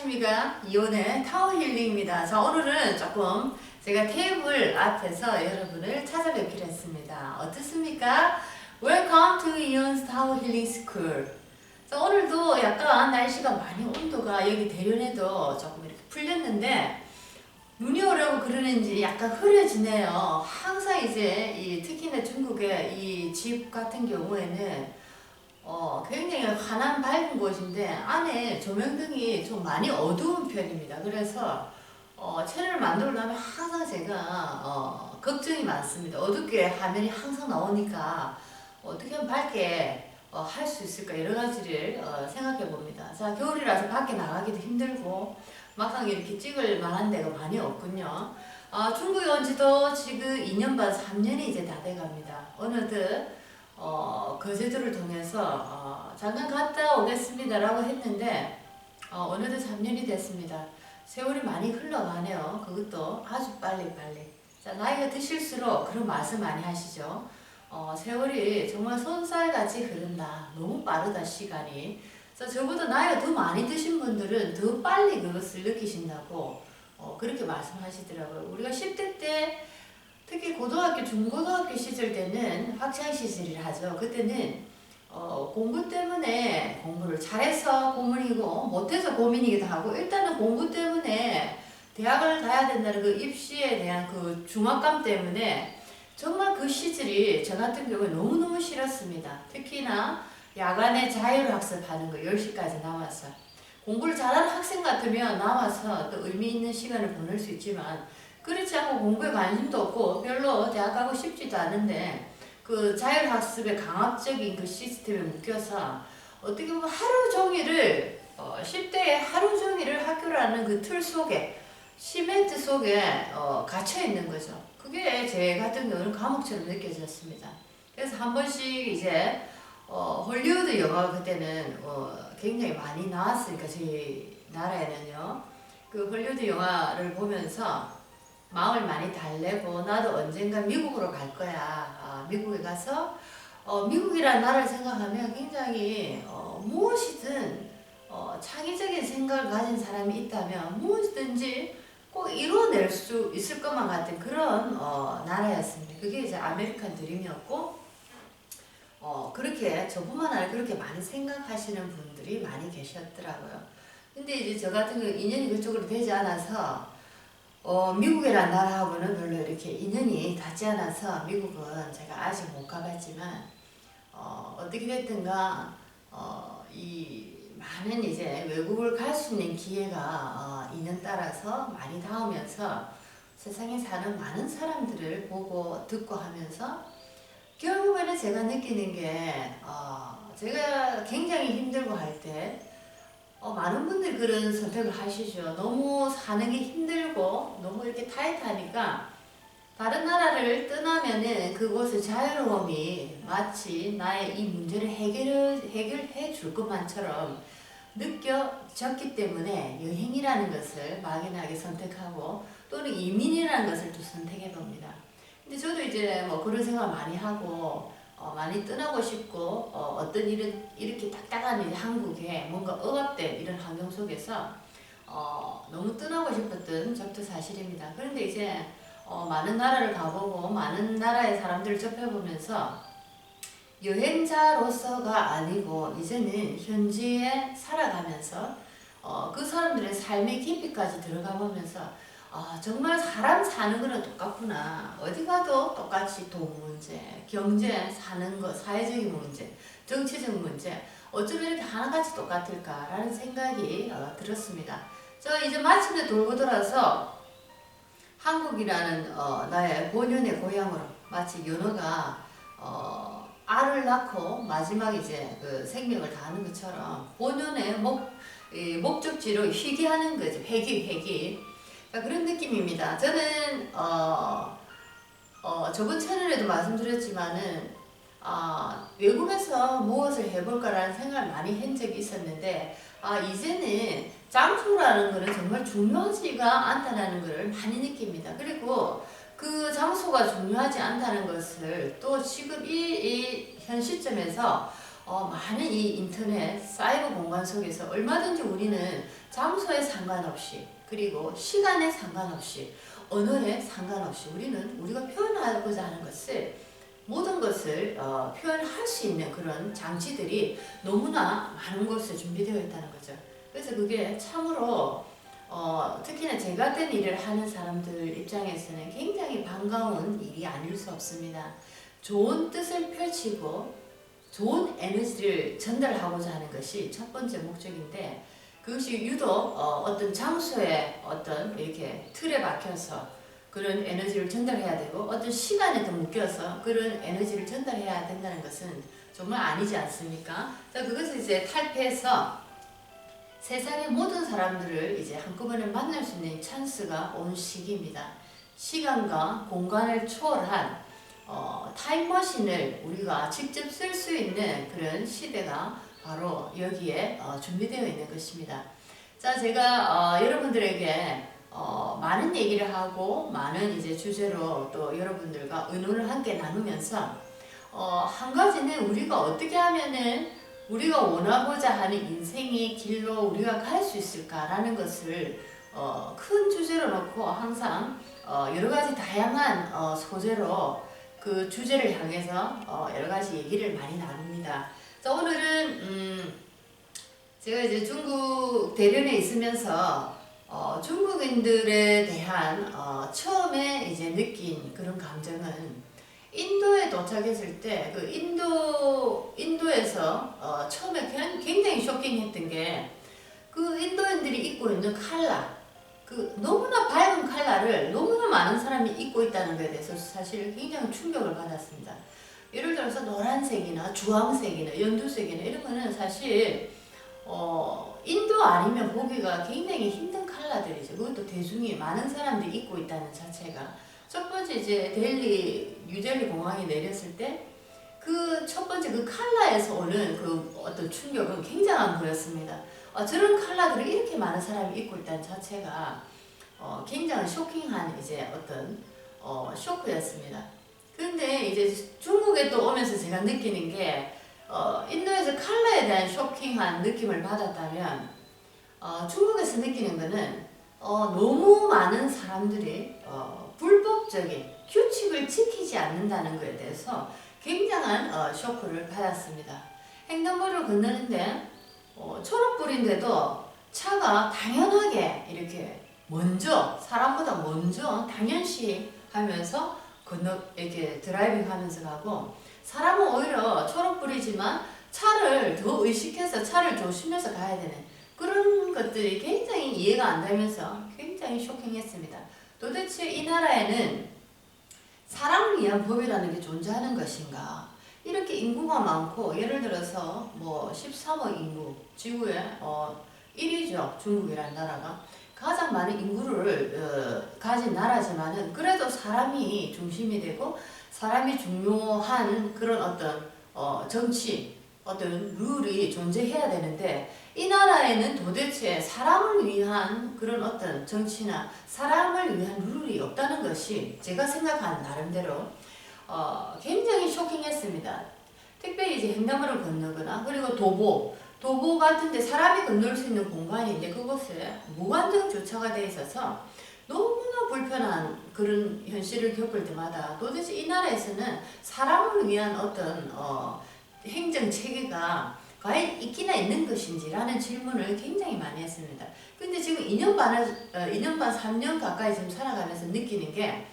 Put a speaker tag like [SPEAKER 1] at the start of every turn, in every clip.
[SPEAKER 1] 안녕하십니까. 이온의 타워 힐링입니다. 자, 오늘은 조금 제가 테이블 앞에서 여러분을 찾아뵙기로 했습니다. 어떻습니까? Welcome to 이온's 타워 힐링 스쿨. 자, 오늘도 약간 날씨가 많이 온도가 여기 대련에도 조금 이렇게 풀렸는데 눈이 오려고 그러는지 약간 흐려지네요. 항상 이제 특히나 중국의 이 집 같은 경우에는 굉장히 환한 밝은 곳인데 안에 조명등이 좀 많이 어두운 편입니다. 그래서 채널을 만들려면 항상 제가 걱정이 많습니다. 어둡게 화면이 항상 나오니까 어떻게 하면 밝게 할 수 있을까 여러 가지를 생각해 봅니다. 자, 겨울이라서 밖에 나가기도 힘들고 막상 이렇게 찍을 만한 데가 많이 없군요. 중국에 온 지도 지금 2년 반 3년이 이제 다 돼갑니다. 어느덧 거제도를 통해서 잠깐 갔다 오겠습니다 라고 했는데 어느덧 3년이 됐습니다. 세월이 많이 흘러가네요. 그것도 아주 빨리. 자, 나이가 드실수록 그런 말씀 많이 하시죠. 세월이 정말 손살같이 흐른다. 너무 빠르다 시간이. 저보다 나이가 더 많이 드신 분들은 더 빨리 그것을 느끼신다고 그렇게 말씀하시더라고요. 우리가 10대 때 특히 고등학교, 중고등학교 시절 때는 학창시절이라 하죠. 그때는 공부 때문에 공부를 잘해서 고민이고 못해서 고민이기도 하고 일단은 공부 때문에 대학을 가야 된다는 그 입시에 대한 그 중압감 때문에 정말 그 시절이 저 같은 경우에 너무너무 싫었습니다. 특히나 야간에 자율학습하는 거 10시까지 나와서 공부를 잘하는 학생 같으면 나와서 또 의미 있는 시간을 보낼 수 있지만 그렇지 않고 공부에 관심도 없고 별로 대학 가고 싶지도 않은데 그 자율학습의 강압적인 그 시스템에 묶여서 어떻게 보면 하루 종일을 10대에 하루 종일을 학교라는 그 틀 속에 시멘트 속에 갇혀 있는 거죠. 그게 제 같은 경우는 감옥처럼 느껴졌습니다. 그래서 한 번씩 이제 헐리우드 영화가 그때는 굉장히 많이 나왔으니까 저희 나라에는요. 그 헐리우드 영화를 보면서 마음을 많이 달래고 나도 언젠가 미국으로 갈 거야. 미국에 가서 미국이라는 나라를 생각하면 굉장히 무엇이든 창의적인 생각을 가진 사람이 있다면 무엇이든지 꼭 이루어낼 수 있을 것만 같은 그런 나라였습니다. 그게 이제 아메리칸 드림이었고 그렇게 저뿐만 아니라 그렇게 많이 생각하시는 분들이 많이 계셨더라고요. 근데 이제 저 같은 경우 인연이 그쪽으로 되지 않아서 미국이라는 나라하고는 별로 이렇게 인연이 닿지 않아서 미국은 제가 아직 못 가봤지만 어떻게 됐든가 이 많은 이제 외국을 갈 수 있는 기회가 인연 따라서 많이 닿으면서 세상에 사는 많은 사람들을 보고 듣고 하면서 결국에는 제가 느끼는 게 제가 굉장히 힘들고 할 때 많은 분들이 그런 선택을 하시죠. 너무 사는 게 힘들고 너무 이렇게 타이트하니까 다른 나라를 떠나면은 그곳의 자유로움이 마치 나의 이 문제를 해결해 줄 것만처럼 느껴졌기 때문에 여행이라는 것을 막연하게 선택하고 또는 이민이라는 것을 또 선택해 봅니다. 근데 저도 이제 뭐 그런 생각 많이 하고 많이 떠나고 싶고 어떤 일은 이렇게 딱딱한 한국에 뭔가 억압된 이런 환경 속에서 너무 떠나고 싶었던 적도 사실입니다. 그런데 이제 많은 나라를 가보고 많은 나라의 사람들을 접해보면서 여행자로서가 아니고 이제는 현지에 살아가면서 그 사람들의 삶의 깊이까지 들어가 보면서 정말 사람 사는 거는 똑같구나. 어디 가도 똑같이 돈 문제, 경제, 사는 것, 사회적인 문제, 정치적 문제 어쩌면 이렇게 하나같이 똑같을까라는 생각이 들었습니다. 저 이제 마침내 돌고 돌아서 한국이라는 나의 본연의 고향으로 마치 연어가 알을 낳고 마지막 이제 그 생명을 다하는 것처럼 본연의 목적지로 회귀하는 거죠. 회귀. 그런 느낌입니다. 저는 저번 채널에도 말씀드렸지만은 외국에서 무엇을 해볼까라는 생각을 많이 한 적이 있었는데 이제는 장소라는 것은 정말 중요하지가 않다는 것을 많이 느낍니다. 그리고 그 장소가 중요하지 않다는 것을 또 지금 이 현 시점에서 많은 이 인터넷 사이버 공간 속에서 얼마든지 우리는 장소에 상관없이 그리고 시간에 상관없이 언어에 상관없이 우리는 우리가 표현하고자 하는 것을 모든 것을 표현할 수 있는 그런 장치들이 너무나 많은 곳에 준비되어 있다는 거죠. 그래서 그게 참으로 특히나 제 같은 일을 하는 사람들 입장에서는 굉장히 반가운 일이 아닐 수 없습니다. 좋은 뜻을 펼치고 좋은 에너지를 전달하고자 하는 것이 첫 번째 목적인데 그것이 유독 어떤 장소에 어떤 이렇게 틀에 박혀서 그런 에너지를 전달해야 되고 어떤 시간에 더 묶여서 그런 에너지를 전달해야 된다는 것은 정말 아니지 않습니까? 자, 그것을 이제 탈피해서 세상의 모든 사람들을 이제 한꺼번에 만날 수 있는 찬스가 온 시기입니다. 시간과 공간을 초월한 타임머신을 우리가 직접 쓸 수 있는 그런 시대가 바로 여기에 준비되어 있는 것입니다. 자, 제가 여러분들에게 많은 얘기를 하고 많은 이제 주제로 또 여러분들과 의논을 함께 나누면서 한 가지는 우리가 어떻게 하면은 우리가 원하고자 하는 인생의 길로 우리가 갈 수 있을까라는 것을 큰 주제로 놓고 항상 여러 가지 다양한 소재로 그 주제를 향해서 여러 가지 얘기를 많이 나눕니다. 자, 오늘은 제가 이제 중국 대련에 있으면서 중국인들에 대한 처음에 이제 느낀 그런 감정은 인도에 도착했을 때 그 인도에서 처음에 굉장히 쇼킹했던 게 그 인도인들이 입고 있는 컬러 그 너무나 밝은 컬러를 너무나 많은 사람이 입고 있다는 것에 대해서 사실 굉장히 충격을 받았습니다. 예를 들어서 노란색이나 주황색이나 연두색이나 이런 거는 사실 인도 아니면 보기가 굉장히 힘든 컬러들이죠. 그것도 대중이 많은 사람들이 입고 있다는 자체가 첫 번째 이제 뉴델리 공항에 내렸을 때 그 첫 번째 그 컬러에서 오는 그 어떤 충격은 굉장한 거였습니다. 저런 컬러들을 이렇게 많은 사람이 입고 있다는 자체가 굉장히 쇼킹한 이제 어떤 쇼크였습니다. 그런데 이제 중국에 또 오면서 제가 느끼는 게 인도에서 컬러에 대한 쇼킹한 느낌을 받았다면 중국에서 느끼는 거는 너무 많은 사람들이 불법적인 규칙을 지키지 않는다는 것에 대해서 굉장한 쇼크를 받았습니다. 횡단보도를 건너는데 초록불인데도 차가 당연하게 이렇게 먼저 사람보다 먼저 당연시 하면서 이렇게 드라이빙 하면서 가고 사람은 오히려 초록불이지만 차를 더 의식해서 차를 조심해서 가야 되는 그런 것들이 굉장히 이해가 안 되면서 굉장히 쇼킹했습니다. 도대체 이 나라에는 사람을 위한 법이라는 게 존재하는 것인가? 이렇게 인구가 많고 예를 들어서 뭐 13억 인구 지구에 1위죠. 중국이라는 나라가 가장 많은 인구를 가진 나라지만은 그래도 사람이 중심이 되고 사람이 중요한 그런 어떤 정치 어떤 룰이 존재해야 되는데 이 나라에는 도대체 사람을 위한 그런 어떤 정치나 사람을 위한 룰이 없다는 것이 제가 생각하는 나름대로 굉장히 쇼킹했습니다. 특별히 이제 횡단보도를 건너거나 그리고 도보 같은데 사람이 건널 수 있는 공간인데 그곳에 무관등 주차가 되어 있어서 너무나 불편한 그런 현실을 겪을 때마다 도대체 이 나라에서는 사람을 위한 어떤 행정 체계가 과연 있기나 있는 것인지라는 질문을 굉장히 많이 했습니다. 근데 지금 2년 반, 3년 가까이 지금 살아가면서 느끼는 게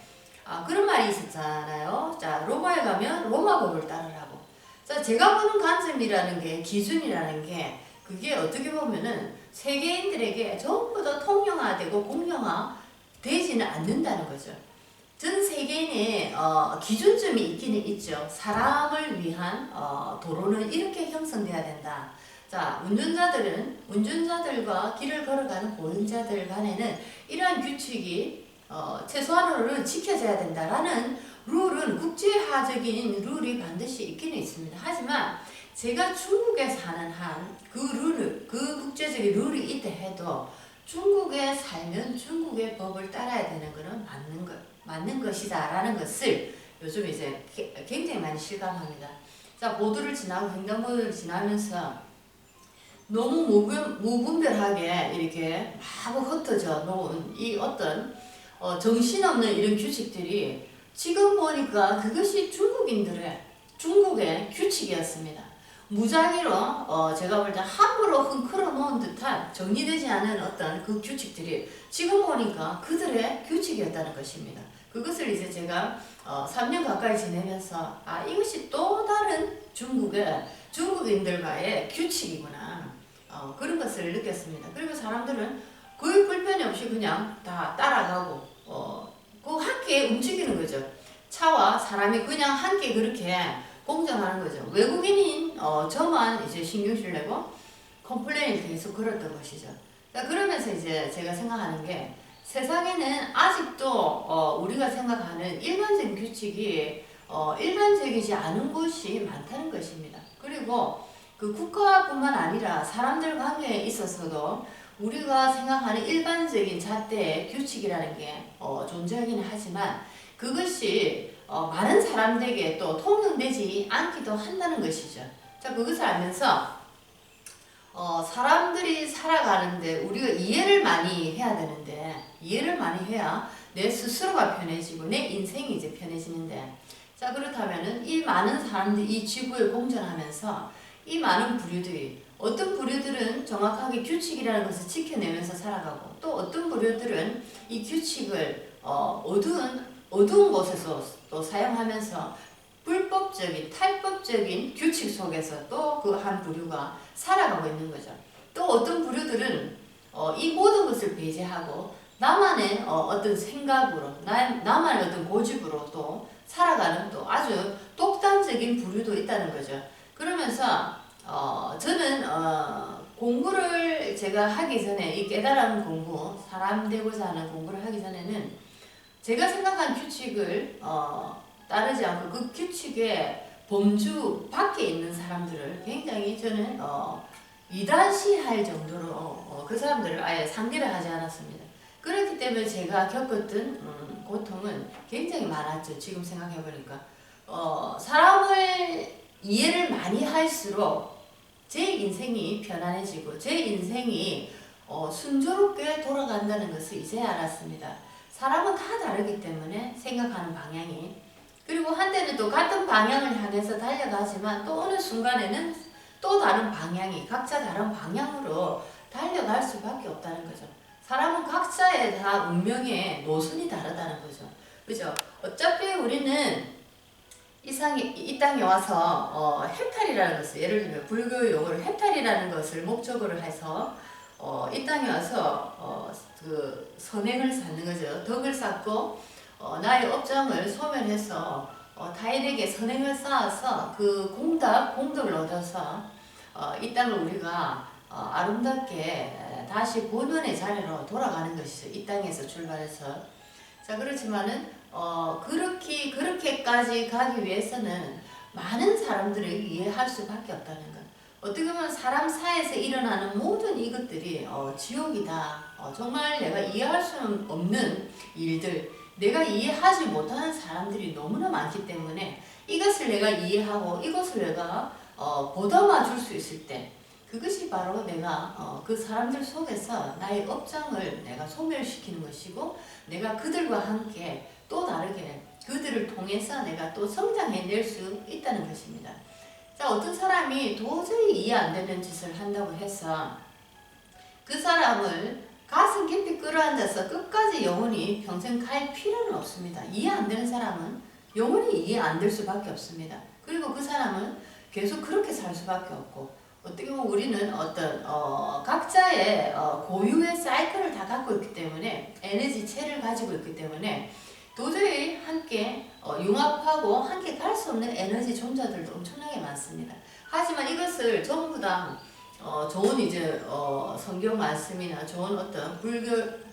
[SPEAKER 1] 그런 말이 있었잖아요. 자, 로마에 가면 로마법을 따르라고. 자, 제가 보는 관점이라는 게 기준이라는 게 그게 어떻게 보면은 세계인들에게 전부 다 통용화되고 공용화되지는 않는다는 거죠. 전 세계인의 기준점이 있기는 있죠. 사람을 위한 도로는 이렇게 형성돼야 된다. 자, 운전자들과 길을 걸어가는 보행자들 간에는 이러한 규칙이 최소한으로는 지켜져야 된다라는 룰은 국제화적인 룰이 반드시 있기는 있습니다. 하지만 제가 중국에 사는 한 그 국제적인 룰이 있다 해도 중국에 살면 중국의 법을 따라야 되는 것은 맞는 것이다 라는 것을 요즘 이제 굉장히 많이 실감합니다. 자, 보도를 지나고 횡단보도를 지나면서 너무 무분별하게 이렇게 막 흩어져 놓은 이 어떤 정신없는 이런 규칙들이 지금 보니까 그것이 중국의 규칙이었습니다. 무작위로 제가 볼 때 함부로 흔들어 놓은 듯한 정리되지 않은 어떤 그 규칙들이 지금 보니까 그들의 규칙이었다는 것입니다. 그것을 이제 제가 3년 가까이 지내면서 이것이 또 다른 중국인들과의 규칙이구나. 그런 것을 느꼈습니다. 그리고 사람들은 거의 불편이 없이 그냥 다 따라가고 그 함께 움직이는 거죠. 차와 사람이 그냥 함께 그렇게 공정하는 거죠. 외국인인 저만 이제 신경질 내고 컴플레인을 계속 걸었던 것이죠. 그러면서 이제 제가 생각하는 게 세상에는 아직도 우리가 생각하는 일반적인 규칙이 일반적이지 않은 곳이 많다는 것입니다. 그리고 그 국가뿐만 아니라 사람들 관계에 있어서도 우리가 생각하는 일반적인 잣대의 규칙이라는 게 존재하기는 하지만 그것이 많은 사람들에게 또 통용되지 않기도 한다는 것이죠. 자, 그것을 알면서 사람들이 살아가는데 우리가 이해를 많이 해야 되는데 이해를 많이 해야 내 스스로가 편해지고 내 인생이 이제 편해지는데 자, 그렇다면은 이 많은 사람들이 이 지구에 공존하면서 이 많은 부류들이 어떤 부류들은 정확하게 규칙이라는 것을 지켜내면서 살아가고 또 어떤 부류들은 이 규칙을 어두운 곳에서 또 사용하면서 불법적인 탈법적인 규칙 속에서 또 그 한 부류가 살아가고 있는 거죠. 또 어떤 부류들은 이 모든 것을 배제하고 나만의 어떤 생각으로 나만의 어떤 고집으로 또 살아가는 또 아주 독단적인 부류도 있다는 거죠. 그러면서 저는 공부를 제가 하기 전에 이 깨달은 공부, 사람 되고자 하는 공부를 하기 전에는 제가 생각한 규칙을 따르지 않고 그 규칙의 범주 밖에 있는 사람들을 굉장히 저는 이단시할 정도로 그 사람들을 아예 상대를 하지 않았습니다. 그렇기 때문에 제가 겪었던 고통은 굉장히 많았죠. 지금 생각해보니까 사람을 이해를 많이 할수록 제 인생이 편안해지고 제 인생이 순조롭게 돌아간다는 것을 이제 알았습니다. 사람은 다 다르기 때문에 생각하는 방향이 그리고 한때는 또 같은 방향을 향해서 달려가지만 또 어느 순간에는 또 다른 방향이 각자 다른 방향으로 달려갈 수밖에 없다는 거죠. 사람은 각자의 다 운명의 노선이 다르다는 거죠. 그죠? 어차피 우리는 이 땅에 와서 해탈이라는 것을 예를 들면 불교 용어로 해탈이라는 것을 목적으로 해서 이 땅에 와서 그 선행을 쌓는 거죠. 덕을 쌓고 나의 업장을 소멸해서 타인에게 선행을 쌓아서 그 공덕을 얻어서 이 땅을 우리가 아름답게 다시 본원의 자리로 돌아가는 것이죠. 이 땅에서 출발해서. 자, 그렇지만은 그렇게까지 가기 위해서는 많은 사람들을 이해할 수밖에 없다는 것. 어떻게 보면 사람 사이에서 일어나는 모든 이것들이 지옥이다. 정말 내가 이해할 수 없는 일들, 내가 이해하지 못하는 사람들이 너무나 많기 때문에 이것을 내가 이해하고 이것을 내가 보담아 줄 수 있을 때 그것이 바로 내가 그 사람들 속에서 나의 업장을 내가 소멸시키는 것이고 내가 그들과 함께 또 다르게 그들을 통해서 내가 또 성장해낼 수 있다는 것입니다. 자, 어떤 사람이 도저히 이해 안 되는 짓을 한다고 해서 그 사람을 가슴 깊이 끌어안아서 끝까지 영원히 평생 갈 필요는 없습니다. 이해 안 되는 사람은 영원히 이해 안 될 수밖에 없습니다. 그리고 그 사람은 계속 그렇게 살 수밖에 없고 어떻게 보면 우리는 어떤 각자의 고유의 사이클을 다 갖고 있기 때문에 에너지체를 가지고 있기 때문에 도저히 함께 융합하고 함께 갈 수 없는 에너지 존재들도 엄청나게 많습니다. 하지만 이것을 전부 다 좋은 이제 성경 말씀이나 좋은 어떤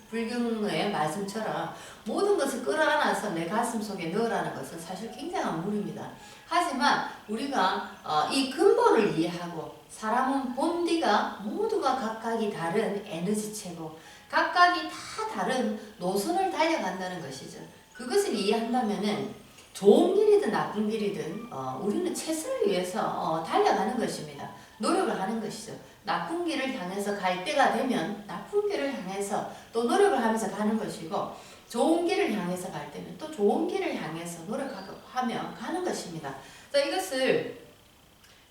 [SPEAKER 1] 불경의 말씀처럼 모든 것을 끌어안아서 내 가슴 속에 넣으라는 것은 사실 굉장한 무리입니다. 하지만 우리가 이 근본을 이해하고 사람은 본디가 모두가 각각이 다른 에너지체고 각각이 다 다른 노선을 달려간다는 것이죠. 그것을 이해한다면은 좋은 길이든 나쁜 길이든 우리는 최선을 위해서 달려가는 것입니다. 노력을 하는 것이죠. 나쁜 길을 향해서 갈 때가 되면 나쁜 길을 향해서 또 노력을 하면서 가는 것이고, 좋은 길을 향해서 갈 때는 또 좋은 길을 향해서 노력하며 가는 것입니다. 자, 이것을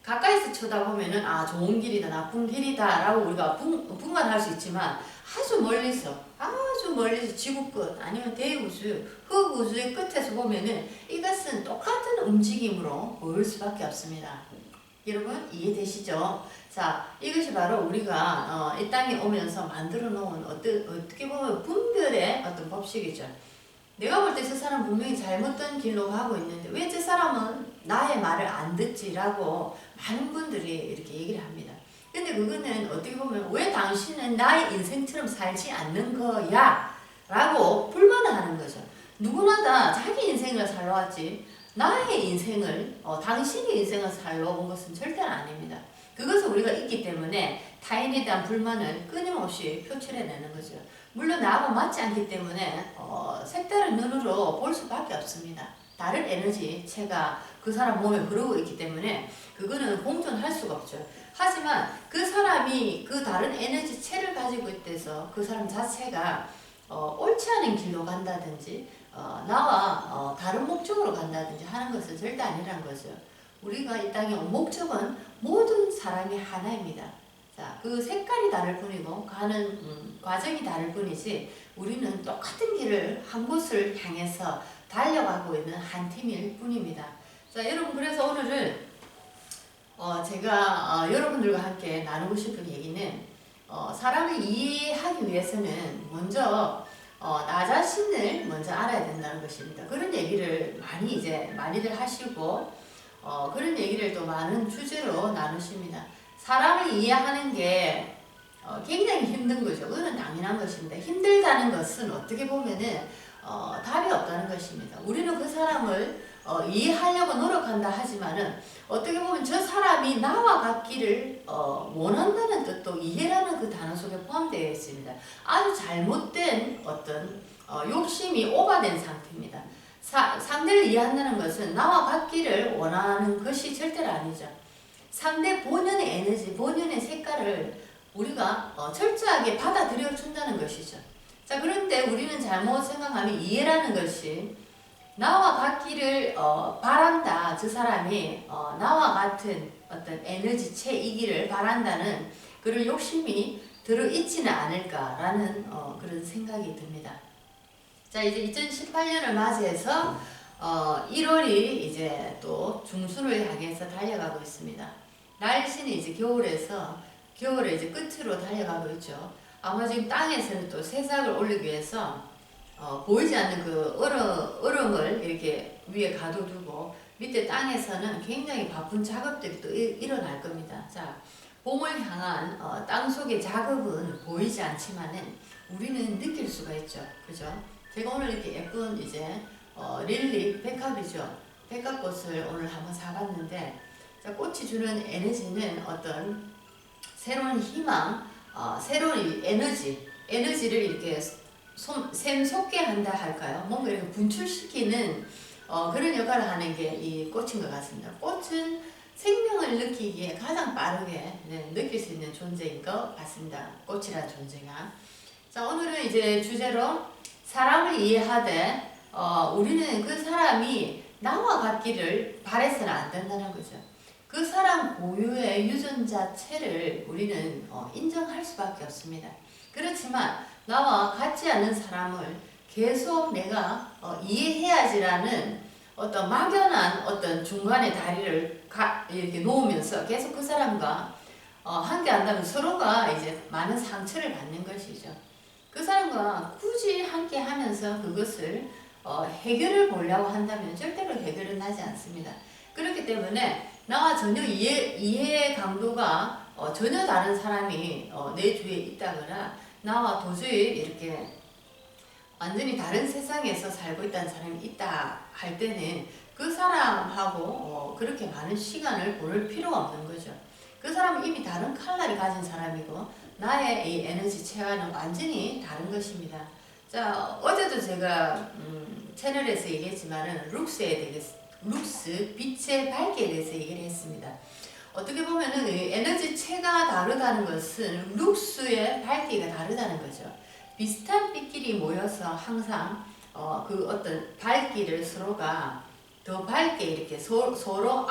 [SPEAKER 1] 가까이서 쳐다보면은 좋은 길이다 나쁜 길이다 라고 우리가 분간할 수 있지만, 아주 멀리서 지구 끝 아니면 대우주 흑우주의 끝에서 보면은 이것은 똑같은 움직임으로 보일 수밖에 없습니다. 여러분 이해되시죠? 자, 이것이 바로 우리가 이 땅에 오면서 만들어 놓은 어떻게 보면 분별의 어떤 법칙이죠. 내가 볼 때 저 사람 분명히 잘못된 길로 가고 있는데 왜 저 사람은 나의 말을 안 듣지라고 많은 분들이 이렇게 얘기를 합니다. 근데 그거는 어떻게 보면 왜 당신은 나의 인생처럼 살지 않는 거야? 라고 불만을 하는 거죠. 누구나 다 자기 인생을 살아왔지 나의 인생을 당신의 인생을 살아온 것은 절대는 아닙니다. 그것을 우리가 있기 때문에 타인에 대한 불만을 끊임없이 표출해내는 거죠. 물론 나하고 맞지 않기 때문에 색다른 눈으로 볼 수밖에 없습니다. 다른 에너지체가 그 사람 몸에 흐르고 있기 때문에 그거는 공존할 수가 없죠. 하지만 그 사람이 그 다른 에너지체를 가지고 있대서 그 사람 자체가 옳지 않은 길로 간다든지 나와 다른 목적으로 간다든지 하는 것은 절대 아니라는 거죠. 우리가 이 땅에 온 목적은 모든 사람이 하나입니다. 자, 그 색깔이 다를 뿐이고 가는 과정이 다를 뿐이지 우리는 똑같은 길을 한 곳을 향해서 달려가고 있는 한 팀일 뿐입니다. 자, 여러분 그래서 오늘은 제가 여러분들과 함께 나누고 싶은 얘기는 사람을 이해하기 위해서는 먼저 나 자신을 먼저 알아야 된다는 것입니다. 그런 얘기를 많이들 하시고 그런 얘기를 또 많은 주제로 나누십니다. 사람을 이해하는 게 굉장히 힘든 거죠. 그건 당연한 것입니다. 힘들다는 것은 어떻게 보면은 답이 없다는 것입니다. 우리는 그 사람을 이해하려고 노력한다 하지만은 어떻게 보면 저 사람이 나와 같기를 원한다는 뜻도 이해라는 그 단어 속에 포함되어 있습니다. 아주 잘못된 어떤 욕심이 오가된 상태입니다. 상대를 이해한다는 것은 나와 같기를 원하는 것이 절대로 아니죠. 상대 본연의 에너지, 본연의 색깔을 우리가 철저하게 받아들여 준다는 것이죠. 자, 그런데 우리는 잘못 생각하면 이해라는 것이 나와 같기를 바란다. 저 사람이 나와 같은 어떤 에너지체이기를 바란다는 그런 욕심이 들어있지는 않을까라는 그런 생각이 듭니다. 자, 이제 2018년을 맞이해서 1월이 이제 또 중순을 향해서 달려가고 있습니다. 날씨는 이제 겨울의 이제 끝으로 달려가고 있죠. 아마 지금 땅에서는 또 새싹을 올리기 위해서 보이지 않는 그 얼음을 이렇게 위에 가둬두고 밑에 땅에서는 굉장히 바쁜 작업들이 또 일어날 겁니다. 자, 봄을 향한 땅 속의 작업은 보이지 않지만은 우리는 느낄 수가 있죠. 그죠? 제가 오늘 이렇게 예쁜 이제 릴리 백합이죠. 백합꽃을 오늘 한번 사봤는데, 자, 꽃이 주는 에너지는 어떤 새로운 희망, 새로운 에너지를 이렇게 샘솟게 한다 할까요? 뭔가 이렇게 분출시키는 그런 역할을 하는 게 이 꽃인 것 같습니다. 꽃은 생명을 느끼기에 가장 빠르게 느낄 수 있는 존재인 것 같습니다. 꽃이라는 존재가. 자, 오늘은 이제 주제로 사람을 이해하되 우리는 그 사람이 나와 같기를 바라서는 안 된다는 거죠. 그 사람 고유의 유전자체를 우리는 인정할 수밖에 없습니다. 그렇지만 나와 같지 않은 사람을 계속 내가 이해해야지라는 어떤 막연한 어떤 중간에 다리를 이렇게 놓으면서 계속 그 사람과 함께 한다면 서로가 이제 많은 상처를 받는 것이죠. 그 사람과 굳이 함께 하면서 그것을 해결을 보려고 한다면 절대로 해결은 나지 않습니다. 그렇기 때문에 나와 전혀 이해 강도가 전혀 다른 사람이 내 주위에 있다거나 나와 도저히 이렇게 완전히 다른 세상에서 살고 있다는 사람이 있다 할 때는 그 사람하고 그렇게 많은 시간을 보낼 필요가 없는 거죠. 그 사람은 이미 다른 칼날이 가진 사람이고 나의 이 에너지 체와는 완전히 다른 것입니다. 자, 어제도 제가 채널에서 얘기했지만은 룩스 빛의 밝기에 대해서 얘기를 했습니다. 어떻게 보면은 에너지체가 다르다는 것은 룩스의 밝기가 다르다는 거죠. 비슷한 빛끼리 모여서 항상 그 어떤 밝기를 서로가 더 밝게 이렇게 서로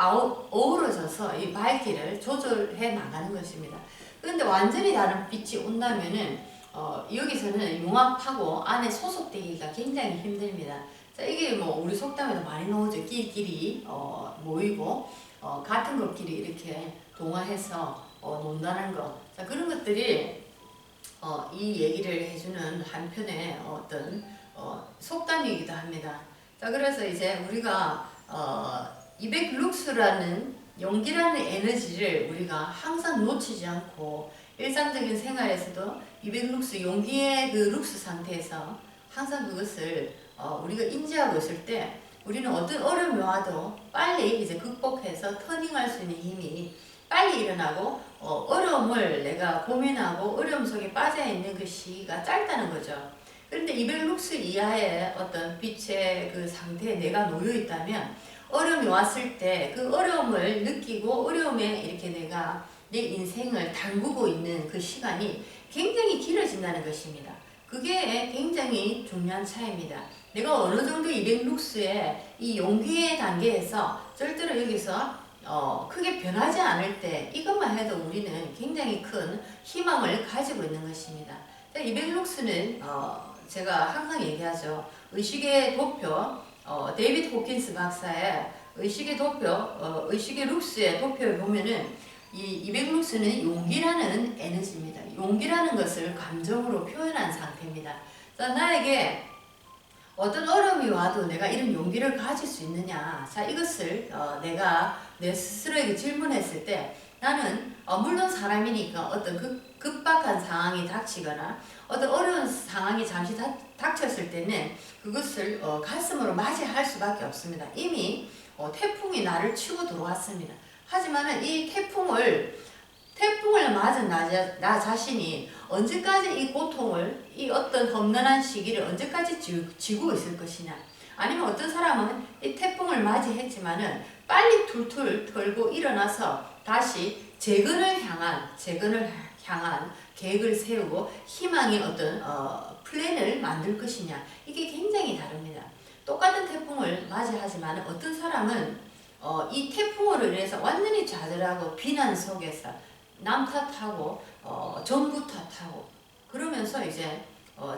[SPEAKER 1] 어우러져서 이 밝기를 조절해 나가는 것입니다. 그런데 완전히 다른 빛이 온다면은 여기서는 융합하고 안에 소속되기가 굉장히 힘듭니다. 자, 이게 뭐 우리 속담에도 많이 나오죠. 끼리끼리 모이고 같은 것끼리 이렇게 동화해서 논다는 것. 자, 그런 것들이 이 얘기를 해주는 한편의 어떤 속담이기도 합니다. 자, 그래서 이제 우리가 200룩스라는 용기라는 에너지를 우리가 항상 놓치지 않고 일상적인 생활에서도 200룩스 용기의 그 룩스 상태에서 항상 그것을 우리가 인지하고 있을 때 우리는 어떤 어려움이 와도 빨리 이제 극복해서 터닝할 수 있는 힘이 빨리 일어나고 어려움을 내가 고민하고 어려움 속에 빠져있는 그 시기가 짧다는 거죠. 그런데 200룩스 이하의 어떤 빛의 그 상태에 내가 놓여 있다면 어려움이 왔을 때 그 어려움을 느끼고 어려움에 이렇게 내가 내 인생을 담그고 있는 그 시간이 굉장히 길어진다는 것입니다. 그게 굉장히 중요한 차이입니다. 내가 어느 정도 200룩스의 이 용기의 단계에서 절대로 여기서 크게 변하지 않을 때 이것만 해도 우리는 굉장히 큰 희망을 가지고 있는 것입니다. 200룩스는 제가 항상 얘기하죠. 의식의 도표, 데이비드 호킨스 박사의 의식의 도표, 의식의 룩스의 도표에 보면은 이 200룩스는 용기라는 에너지입니다. 용기라는 것을 감정으로 표현한 상태입니다. 자, 나에게 어떤 어려움이 와도 내가 이런 용기를 가질 수 있느냐. 자, 이것을 내가 내 스스로에게 질문했을 때 나는 물론 사람이니까 어떤 급박한 상황이 닥치거나 어떤 어려운 상황이 잠시 닥쳤을 때는 그것을 가슴으로 맞이할 수밖에 없습니다. 이미 태풍이 나를 치고 들어왔습니다. 하지만 이 태풍을 맞은 나 자신이 언제까지 이 고통을, 이 어떤 험난한 시기를 언제까지 지고 있을 것이냐. 아니면 어떤 사람은 이 태풍을 맞이했지만은 빨리 툴툴 털고 일어나서 다시 재건을 향한 계획을 세우고 희망의 어떤 플랜을 만들 것이냐. 이게 굉장히 다릅니다. 똑같은 태풍을 맞이하지만 어떤 사람은 이 태풍으로 인해서 완전히 좌절하고 비난 속에서 남 탓하고 정부 탓하고 그러면서 이제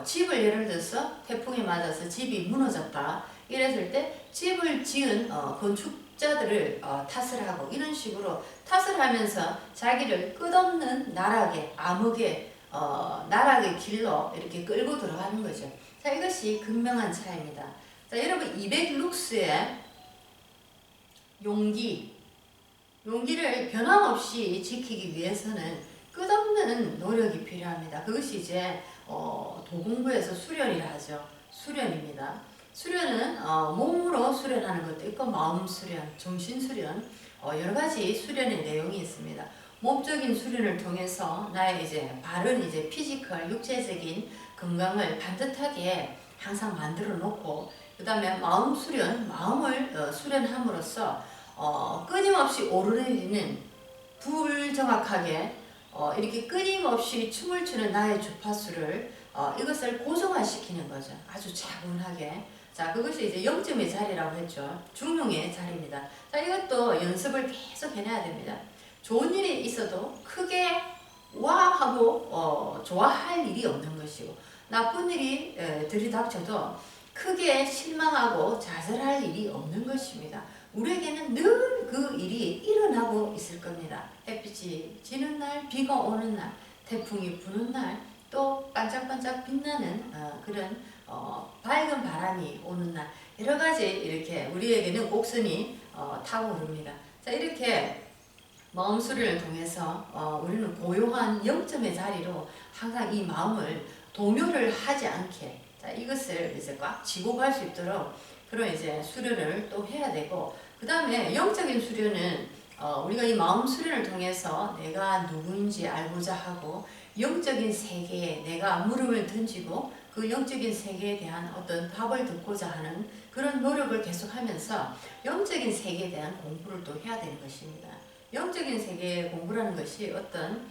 [SPEAKER 1] 집을 예를 들어서 태풍에 맞아서 집이 무너졌다 이랬을 때 집을 지은 건축자들을 탓을 하고 이런 식으로 탓을 하면서 자기를 끝없는 나락의 암흑의 나락의 길로 이렇게 끌고 들어가는 거죠. 자, 이것이 극명한 차이입니다. 자, 여러분 200룩스의 용기를 변함없이 지키기 위해서는 끝없는 노력이 필요합니다. 그것이 이제 도공부에서 수련이라 하죠. 수련입니다. 수련은 몸으로 수련하는 것도 있고 마음 수련, 정신 수련, 여러 가지 수련의 내용이 있습니다. 몸적인 수련을 통해서 나의 이제 바른 이제 피지컬, 육체적인 건강을 반듯하게 항상 만들어 놓고 그 다음에 마음 수련, 마음을 수련함으로써 끊임없이 오르내리는 불정확하게 이렇게 끊임없이 춤을 추는 나의 주파수를 이것을 고정화시키는 거죠. 아주 차분하게. 자, 그것이 이제 0점의 자리라고 했죠. 중용의 자리입니다. 자, 이것도 연습을 계속 해내야 됩니다. 좋은 일이 있어도 크게 와 하고 좋아할 일이 없는 것이고 나쁜 일이 들이닥쳐도 크게 실망하고 좌절할 일이 없는 것입니다. 우리에게는 늘 그 일이 일어나고 있을 겁니다. 햇빛이 지는 날, 비가 오는 날, 태풍이 부는 날, 또 반짝반짝 빛나는 그런 밝은 바람이 오는 날 여러 가지 이렇게 우리에게는 곡선이 타고 오릅니다. 자, 이렇게 마음 수련을 통해서 우리는 고요한 0점의 자리로 항상 이 마음을 동요를 하지 않게 자, 이것을 이제 꽉 쥐고 갈 수 있도록 그런 이제 수련을 또 해야 되고 그 다음에 영적인 수련은 우리가 이 마음 수련을 통해서 내가 누구인지 알고자 하고 영적인 세계에 내가 무릎을 던지고 그 영적인 세계에 대한 어떤 답을 듣고자 하는 그런 노력을 계속하면서 영적인 세계에 대한 공부를 또 해야 되는 것입니다. 영적인 세계 공부라는 것이 어떤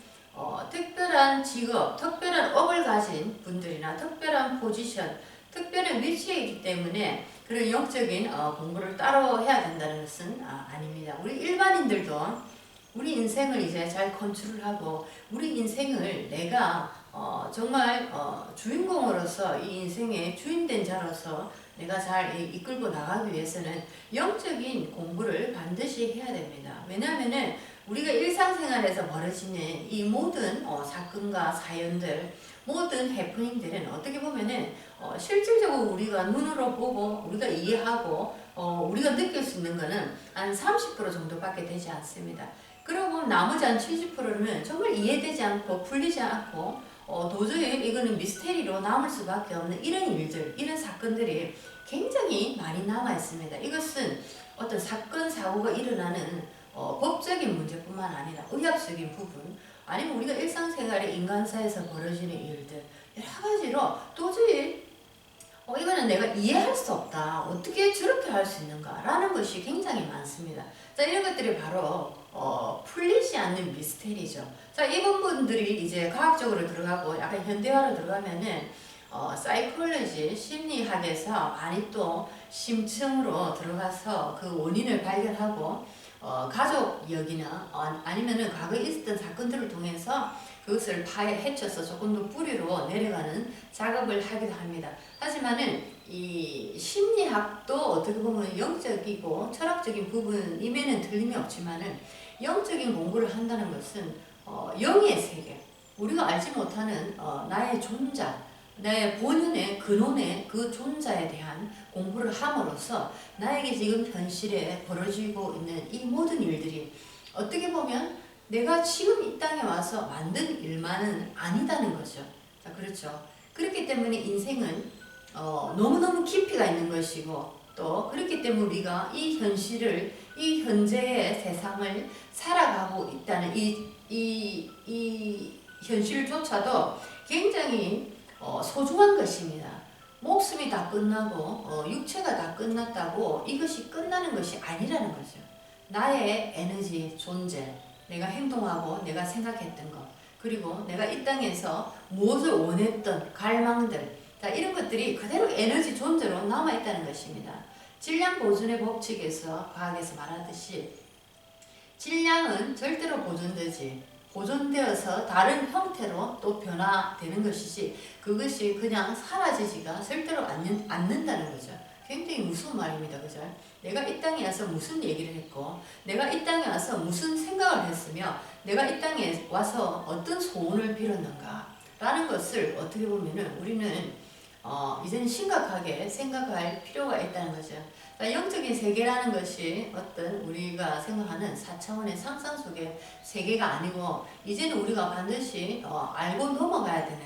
[SPEAKER 1] 특별한 직업, 특별한 업을 가진 분들이나 특별한 포지션, 특별한 위치에 있기 때문에 그런 영적인 공부를 따로 해야 된다는 것은 아닙니다. 우리 일반인들도 우리 인생을 이제 잘 컨트롤하고 우리 인생을 내가 정말 주인공으로서 이 인생의 주인된 자로서 내가 잘 이끌고 나가기 위해서는 영적인 공부를 반드시 해야 됩니다. 왜냐하면은 우리가 일상생활에서 벌어지는 이 모든 사건과 사연들, 모든 해프닝들은 어떻게 보면은 실질적으로 우리가 눈으로 보고 우리가 이해하고 우리가 느낄 수 있는 거는 한 30% 정도밖에 되지 않습니다. 그리고 나머지 한 70%는 정말 이해되지 않고 풀리지 않고 도저히 이거는 미스테리로 남을 수밖에 없는 이런 일들, 이런 사건들이 굉장히 많이 남아 있습니다. 이것은 어떤 사건, 사고가 일어나는 법적인 문제뿐만 아니라 의학적인 부분, 아니면 우리가 일상생활에 인간사에서 벌어지는 일들, 여러 가지로 도저히 이거는 내가 이해할 수 없다. 어떻게 저렇게 할 수 있는가? 라는 것이 굉장히 많습니다. 자, 이런 것들이 바로 풀리지 않는 미스테리죠. 자, 이 부분들이 이제 과학적으로 들어가고 약간 현대화로 들어가면은 사이콜로지, 심리학에서 많이 또 심층으로 들어가서 그 원인을 발견하고 가족력이나 아니면은 과거에 있었던 사건들을 통해서 그것을 헤쳐서 조금 더 뿌리로 내려가는 작업을 하기도 합니다. 하지만은 이 심리학도 어떻게 보면 영적이고 철학적인 부분임에는 틀림이 없지만은 영적인 공부를 한다는 것은 영의 세계, 우리가 알지 못하는 나의 존재, 내 본연의 근원의 그 존재에 대한 공부를 함으로써 나에게 지금 현실에 벌어지고 있는 이 모든 일들이 어떻게 보면 내가 지금 이 땅에 와서 만든 일만은 아니다는 거죠. 자, 그렇죠. 그렇기 때문에 인생은 너무너무 깊이가 있는 것이고 또 그렇기 때문에 우리가 이 현실을, 이 현재의 세상을 살아가고 있다는 이 현실조차도 굉장히 소중한 것입니다. 목숨이 다 끝나고 육체가 다 끝났다고 이것이 끝나는 것이 아니라는 거죠. 나의 에너지, 존재, 내가 행동하고 내가 생각했던 것, 그리고 내가 이 땅에서 무엇을 원했던 갈망들, 자, 이런 것들이 그대로 에너지 존재로 남아있다는 것입니다. 질량 보존의 법칙에서 과학에서 말하듯이 질량은 절대로 보존되어서 다른 형태로 또 변화되는 것이지 그것이 그냥 사라지지가 절대로 않는다는 거죠. 굉장히 무서운 말입니다. 그죠? 내가 이 땅에 와서 무슨 얘기를 했고 내가 이 땅에 와서 무슨 생각을 했으며 내가 이 땅에 와서 어떤 소원을 빌었는가 라는 것을 어떻게 보면은 우리는 이제는 심각하게 생각할 필요가 있다는 거죠. 영적인 세계라는 것이 어떤 우리가 생각하는 4차원의 상상 속의 세계가 아니고 이제는 우리가 반드시 알고 넘어가야 되는,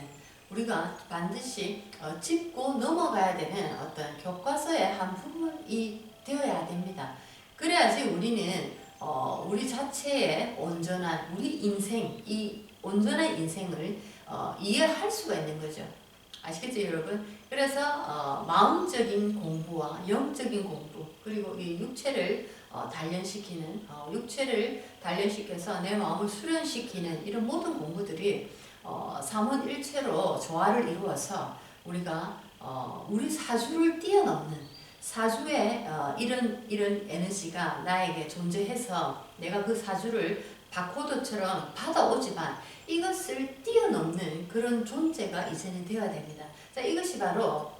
[SPEAKER 1] 우리가 반드시 짚고 넘어가야 되는 어떤 교과서의 한 부분이 되어야 됩니다. 그래야지 우리는 우리 자체의 온전한 우리 인생, 이 온전한 인생을 이해할 수가 있는 거죠. 아시겠죠, 여러분? 그래서 마음적인 공부와 영적인 공부, 그리고 이 육체를 단련시키는, 육체를 단련시켜서 내 마음을 수련시키는 이런 모든 공부들이 삼원일체로 조화를 이루어서 우리가 우리 사주를 뛰어넘는 사주의 이런 에너지가 나에게 존재해서 내가 그 사주를 바코드처럼 받아오지만 이것을 뛰어넘는 그런 존재가 이제는 되어야 됩니다. 자, 이것이 바로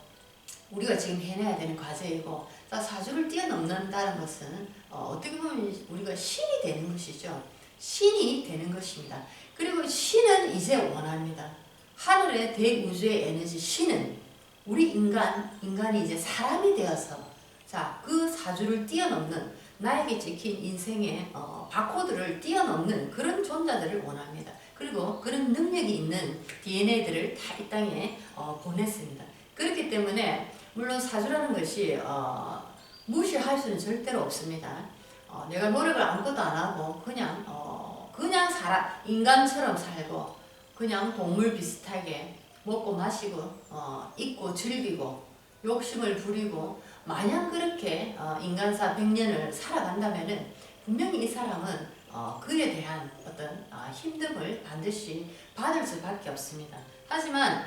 [SPEAKER 1] 우리가 지금 해내야 되는 과제이고, 자, 사주를 뛰어넘는다는 것은 어떻게 보면 우리가 신이 되는 것이죠. 신이 되는 것입니다. 그리고 신은 이제 원합니다. 하늘의 대우주의 에너지 신은 우리 인간이 이제 사람이 되어서 자, 그 사주를 뛰어넘는 나에게 찍힌 인생의 바코드를 뛰어넘는 그런 존재들을 원합니다. 그리고 그런 능력이 있는 DNA들을 다 이 땅에 보냈습니다. 그렇기 때문에 물론 사주라는 것이 무시할 수는 절대로 없습니다. 내가 노력을 아무것도 안 하고 그냥 인간처럼 살고 그냥 동물 비슷하게 먹고 마시고 입고 즐기고 욕심을 부리고 마냥 그렇게 인간사 100년을 살아간다면은 분명히 이 사람은 그에 대한 어떤 힘듦을 반드시 받을 수밖에 없습니다. 하지만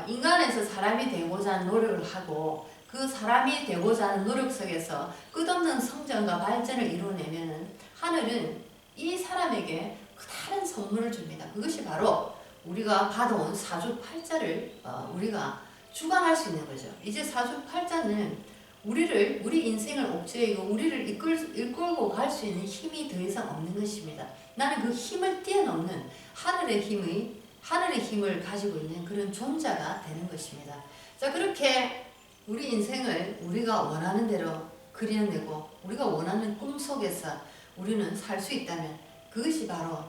[SPEAKER 1] 인간에서 사람이 되고자 하는 노력을 하고 그 사람이 되고자 하는 노력 속에서 끝없는 성장과 발전을 이루어내면은 하늘은 이 사람에게 다른 선물을 줍니다. 그것이 바로 우리가 받아온 사주팔자를 우리가 주관할 수 있는 거죠. 이제 사주팔자는 우리 인생을 옥죄이고 우리를 이끌고 갈 수 있는 힘이 더 이상 없는 것입니다. 나는 그 힘을 뛰어넘는 하늘의 힘을 가지고 있는 그런 존재가 되는 것입니다. 자, 그렇게 우리 인생을 우리가 원하는 대로 그려내고 우리가 원하는 꿈 속에서 우리는 살 수 있다면 그것이 바로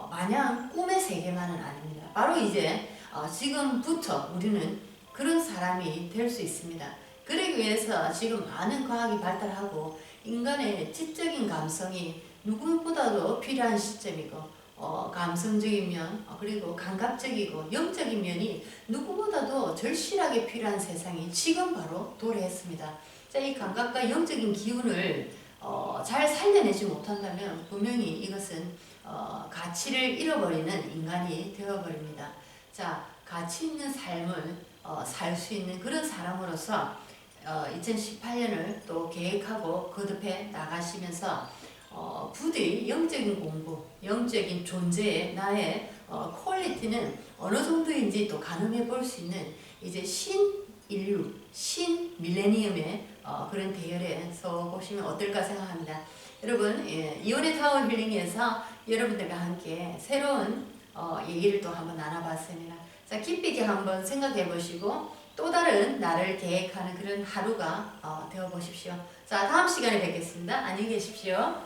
[SPEAKER 1] 마냥 꿈의 세계만은 아닙니다. 바로 이제 지금부터 우리는 그런 사람이 될 수 있습니다. 그러기 위해서 지금 많은 과학이 발달하고 인간의 지적인 감성이 누구보다도 필요한 시점이고 감성적인 면 그리고 감각적이고 영적인 면이 누구보다도 절실하게 필요한 세상이 지금 바로 도래했습니다. 자, 이 감각과 영적인 기운을 잘 살려내지 못한다면 분명히 이것은 가치를 잃어버리는 인간이 되어버립니다. 자, 가치 있는 삶을 살 수 있는 그런 사람으로서 2018년을 또 계획하고 거듭해 나가시면서 부디 영적인 공부, 영적인 존재의 나의 퀄리티는 어느 정도인지 또 가늠해 볼 수 있는 이제 신인류, 신밀레니엄의 그런 대열에 서 보시면 어떨까 생각합니다. 여러분, 이온의 타워 힐링에서 여러분들과 함께 새로운 얘기를 또 한번 나눠봤습니다. 자, 깊이 있게 한번 생각해 보시고 또 다른 나를 계획하는 그런 하루가 되어 보십시오. 자, 다음 시간에 뵙겠습니다. 안녕히 계십시오.